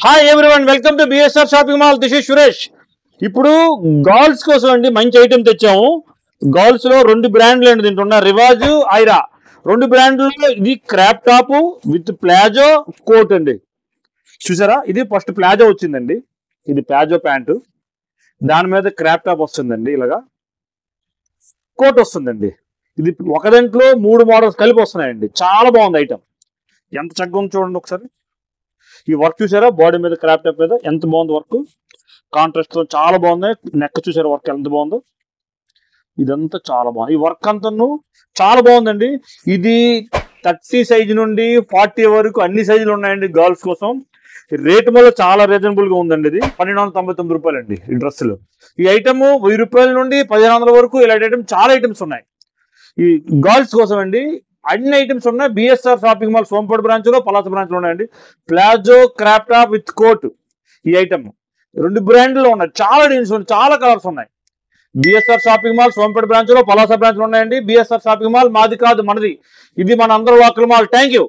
Hi everyone, welcome to BSR shopping mall. This is Suresh. ఇప్పుడు girls కోసం అండి మంచి ఐటెం తెచ్చాము. గర్ల్స్ లో రెండు బ్రాండ్లు అండి దీంట్లో ఉన్న రివాజ్, ఐరా. రెండు బ్రాండ్లలో ఇది crop top with palazzo coat అండి. చూసారా, ఇది ఫస్ట్ ప్లాజో వచ్చిందండి. ఇది ప్లాజో ప్యాంటు, దాని మీద క్రాప్ టాప్ వస్తుందండి. ఇలాగా కోట్ వస్తుందండి. ఇది ఒక దాంట్లో మూడు మోడల్స్ కలిపి వస్తున్నాయండి. చాలా బాగుంది ఐటమ్. ఎంత చక్కగా ఉంది చూడండి ఒకసారి. ఈ వర్క్ చూసారా, బాడీ మీద క్రాప్ టాప్ మీద ఎంత బాగుంది వర్క్. కాంట్రాస్ట్ తో చాలా బాగుంది. నెక్ చూసారా వర్క్ ఎంత బాగుందో. ఇదంతా చాలా బాగుంది. ఈ వర్క్ అంతా చాలా బాగుందండి. ఇది 30 సైజు నుండి 40 వరకు అన్ని సైజులు ఉన్నాయండి గర్ల్స్ కోసం. రేటు వల్ల చాలా రీజనబుల్ గా ఉందండి. ఇది 1299 రూపాయలు అండి ఈ డ్రెస్సులు. ఈ ఐటమ్ 1000 రూపాయల నుండి 1500 వరకు ఇలాంటి ఐటమ్ చాలా ఐటమ్స్ ఉన్నాయి ఈ గర్ల్స్ కోసం అండి. అన్ని ఐటమ్స్ ఉన్నాయి. BSR shopping mall Sompeta branch లో, పలాస బ్రాంచ్ లో ఉన్నాయండి. Palazzo crop top with coat ఈ ఐటమ్ రెండు బ్రాండ్లో ఉన్నాయి. చాలా డిజైన్స్ ఉన్నాయి, చాలా కలర్స్ ఉన్నాయి. BSR shopping mall Sompeta branch లో, పలాస బ్రాంచ్ లో ఉన్నాయండి. బిఎస్ఆర్ షాపింగ్ మాల్ మాది కాదు, మనది. ఇది మన అందరి వాకుల మాల్. Thank you.